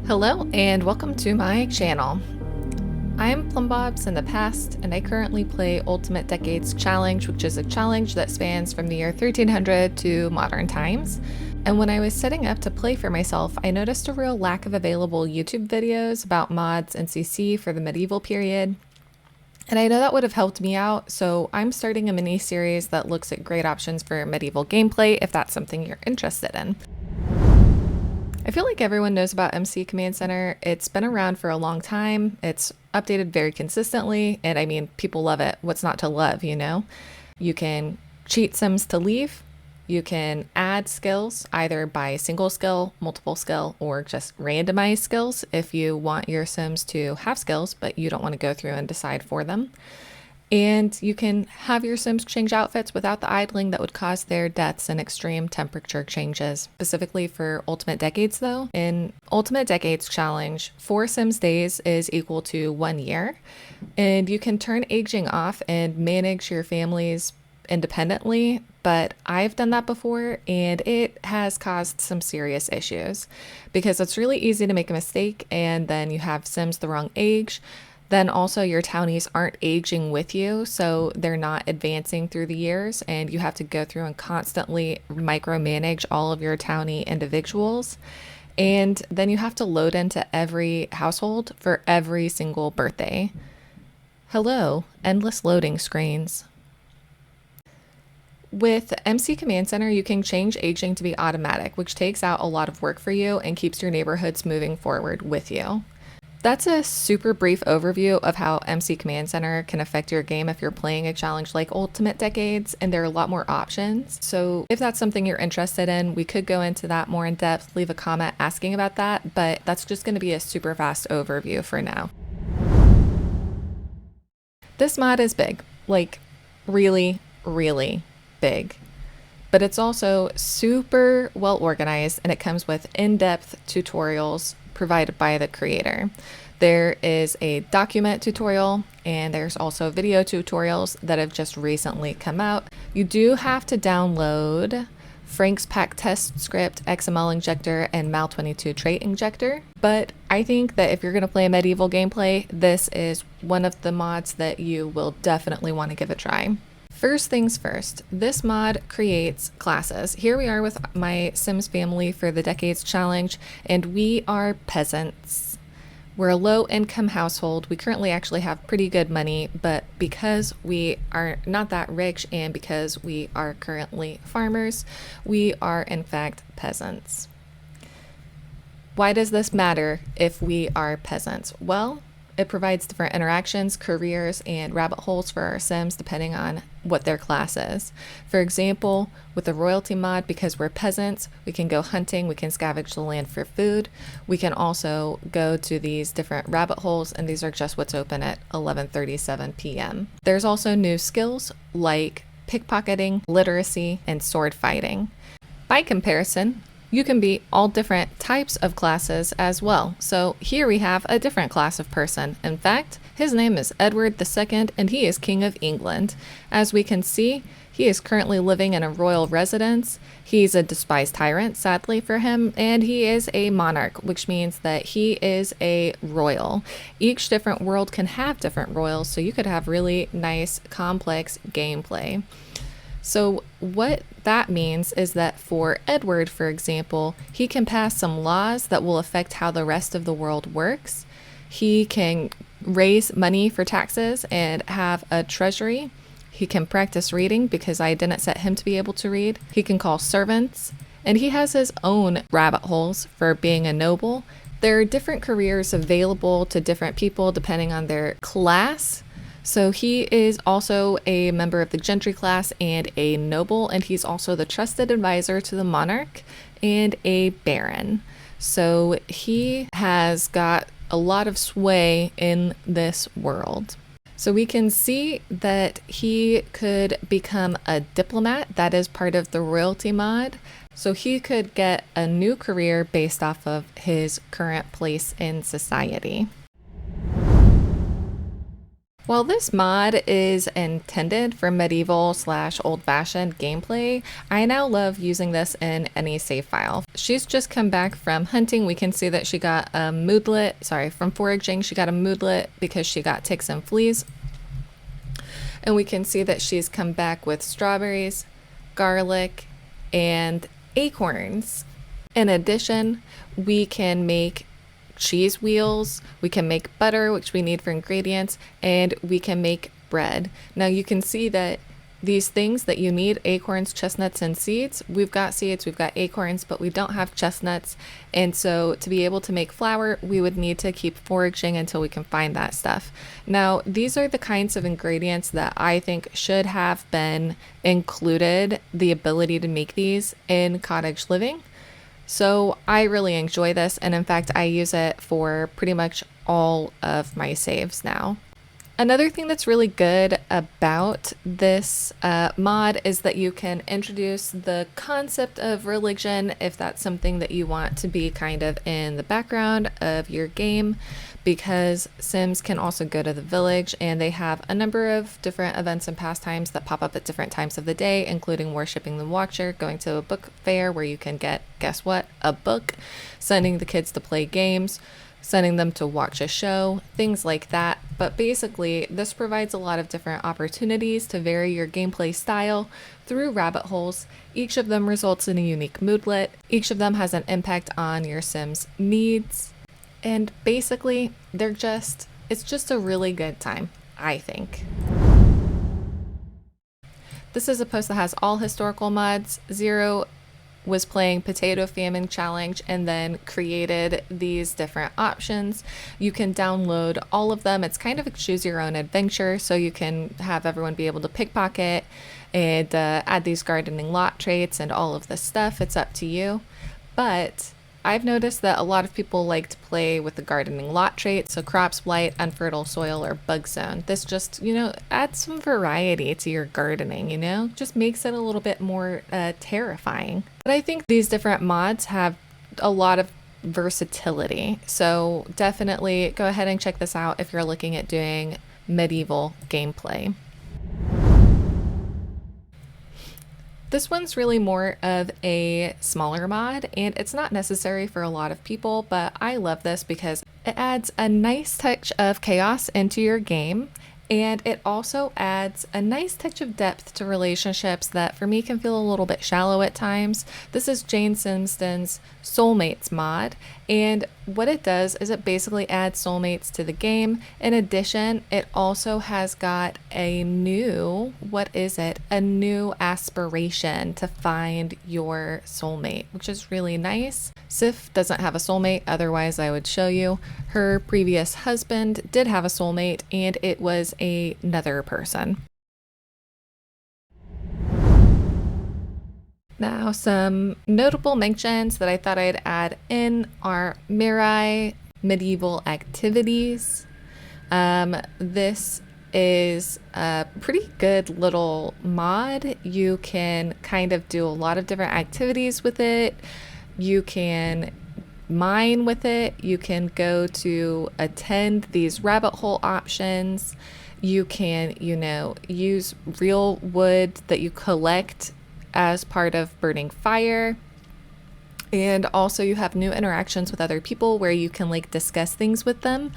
Hello and welcome to my channel. I'm Plumbobs in the past, and I currently play Ultimate Decades Challenge, which is a challenge that spans from the year 1300 to modern times. And when I was setting up to play for myself, I noticed a real lack of available YouTube videos about mods and MCCC for the medieval period. And I know that would have helped me out, so I'm starting a mini series that looks at great options for medieval gameplay if that's something you're interested in. I feel like everyone knows about MC Command Center. It's been around for a long time. It's updated very consistently, and I mean, people love it. What's not to love, you know? You can cheat sims to leave. You can add skills either by single skill, multiple skill, or just randomized skills if you want your sims to have skills, but you don't want to go through and decide for them. And you can have your sims change outfits without the idling that would cause their deaths and extreme temperature changes. Specifically for Ultimate Decades though, in Ultimate Decades Challenge, 4 sims days is equal to 1 year. And you can turn aging off and manage your families independently, but I've done that before and it has caused some serious issues because it's really easy to make a mistake and then you have sims the wrong age. Then also your townies aren't aging with you, so they're not advancing through the years, and you have to go through and constantly micromanage all of your townie individuals. And then you have to load into every household for every single birthday. Hello, endless loading screens. With MC Command Center, you can change aging to be automatic, which takes out a lot of work for you and keeps your neighborhoods moving forward with you. That's a super brief overview of how MC Command Center can affect your game if you're playing a challenge like Ultimate Decades, and there are a lot more options. So if that's something you're interested in, we could go into that more in depth, leave a comment asking about that, but that's just going to be a super fast overview for now. This mod is big, like really, really big. But it's also super well organized, and it comes with in-depth tutorials provided by the creator. There is a document tutorial and there's also video tutorials that have just recently come out. You do have to download Frank's Pack Test Script, XML Injector, and Mal22 Trait Injector. But I think that if you're going to play a medieval gameplay, this is one of the mods that you will definitely want to give a try. First things first, this mod creates classes. Here we are with my Sims family for the Decades Challenge, and we are peasants. We're a low-income household. We currently actually have pretty good money, but because we are not that rich and because we are currently farmers, we are in fact peasants. Why does this matter if we are peasants? Well, it provides different interactions, careers, and rabbit holes for our sims depending on what their class is. For example, with the royalty mod, because we're peasants, we can go hunting, we can scavenge the land for food. We can also go to these different rabbit holes, and these are just what's open at 11:37 p.m. There's also new skills like pickpocketing, literacy, and sword fighting. By comparison, you can be all different types of classes as well. So here we have a different class of person. In fact, his name is Edward II and he is King of England. As we can see, he is currently living in a royal residence. He's a despised tyrant, sadly for him, and he is a monarch, which means that he is a royal. Each different world can have different royals, so you could have really nice, complex gameplay. So what that means is that for Edward, for example, he can pass some laws that will affect how the rest of the world works. He can raise money for taxes and have a treasury. He can practice reading because I didn't set him to be able to read. He can call servants, and he has his own rabbit holes for being a noble. There are different careers available to different people depending on their class. So he is also a member of the gentry class and a noble, and he's also the trusted advisor to the monarch and a baron. So he has got a lot of sway in this world. So we can see that he could become a diplomat. That is part of the royalty mod. So he could get a new career based off of his current place in society. While this mod is intended for medieval / old-fashioned gameplay, I now love using this in any save file. She's just come back from hunting. We can see that she got a moodlet, from foraging, she got a moodlet because she got ticks and fleas. And we can see that she's come back with strawberries, garlic, and acorns. In addition, we can make cheese wheels, we can make butter, which we need for ingredients, and we can make bread. Now you can see that these things that you need, acorns, chestnuts, and seeds, we've got seeds, we've got acorns, but we don't have chestnuts. And so to be able to make flour, we would need to keep foraging until we can find that stuff. Now, these are the kinds of ingredients that I think should have been included, the ability to make these in cottage living. So I really enjoy this, and in fact I use it for pretty much all of my saves now. Another thing that's really good about this mod is that you can introduce the concept of religion if that's something that you want to be kind of in the background of your game, because Sims can also go to the village and they have a number of different events and pastimes that pop up at different times of the day, including worshiping the Watcher, going to a book fair where you can get, guess what, a book, sending the kids to play games, sending them to watch a show, things like that. But basically, this provides a lot of different opportunities to vary your gameplay style through rabbit holes. Each of them results in a unique moodlet. Each of them has an impact on your Sims' needs. And basically, it's just a really good time, I think. This is a post that has all historical mods. Zero was playing Potato Famine Challenge and then created these different options. You can download all of them. It's kind of a choose your own adventure, so you can have everyone be able to pickpocket and add these gardening lot traits and all of this stuff. It's up to you. But I've noticed that a lot of people like to play with the gardening lot traits, so crops, blight, unfertile soil, or bug zone. This just, adds some variety to your gardening, just makes it a little bit more terrifying. But I think these different mods have a lot of versatility, so definitely go ahead and check this out if you're looking at doing medieval gameplay. This one's really more of a smaller mod, and it's not necessary for a lot of people, but I love this because it adds a nice touch of chaos into your game, and it also adds a nice touch of depth to relationships that for me can feel a little bit shallow at times. This is Jane Simpson's Soulmates Mod, and what it does is it basically adds soulmates to the game. In addition, it also has got a new aspiration to find your soulmate, which is really nice. Sif doesn't have a soulmate, otherwise I would show you. Her previous husband did have a soulmate, and it was another person. Now, some notable mentions that I thought I'd add in are Mirai medieval activities. This is a pretty good little mod. You can kind of do a lot of different activities with it. You can mine with it. You can go to attend these rabbit hole options. You can, use real wood that you collect as part of burning fire. And also you have new interactions with other people where you can discuss things with them.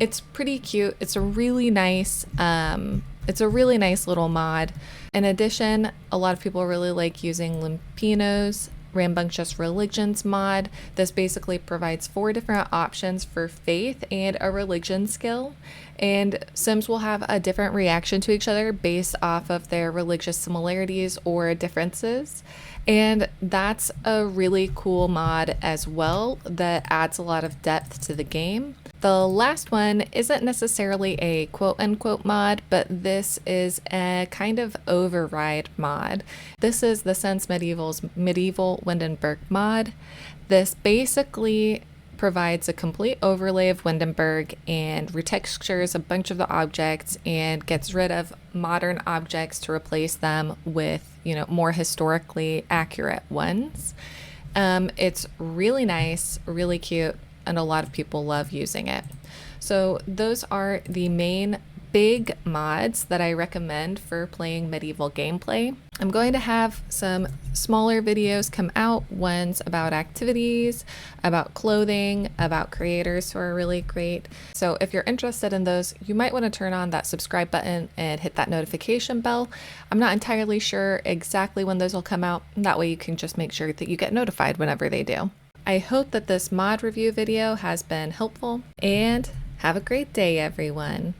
It's pretty cute. It's a really nice little mod. In addition, a lot of people really like using Limpino's Rambunctious Religions mod. This basically provides 4 different options for faith and a religion skill, and Sims will have a different reaction to each other based off of their religious similarities or differences. And that's a really cool mod as well that adds a lot of depth to the game. The last one isn't necessarily a quote-unquote mod, but this is a kind of override mod. This is the Sense Medieval's Medieval Windenburg mod. This basically provides a complete overlay of Windenburg and retextures a bunch of the objects and gets rid of modern objects to replace them with, more historically accurate ones. It's really nice, really cute, and a lot of people love using it. So those are the main big mods that I recommend for playing medieval gameplay. I'm going to have some smaller videos come out, ones about activities, about clothing, about creators who are really great. So if you're interested in those, you might want to turn on that subscribe button and hit that notification bell. I'm not entirely sure exactly when those will come out. That way you can just make sure that you get notified whenever they do. I hope that this mod review video has been helpful, and have a great day, everyone.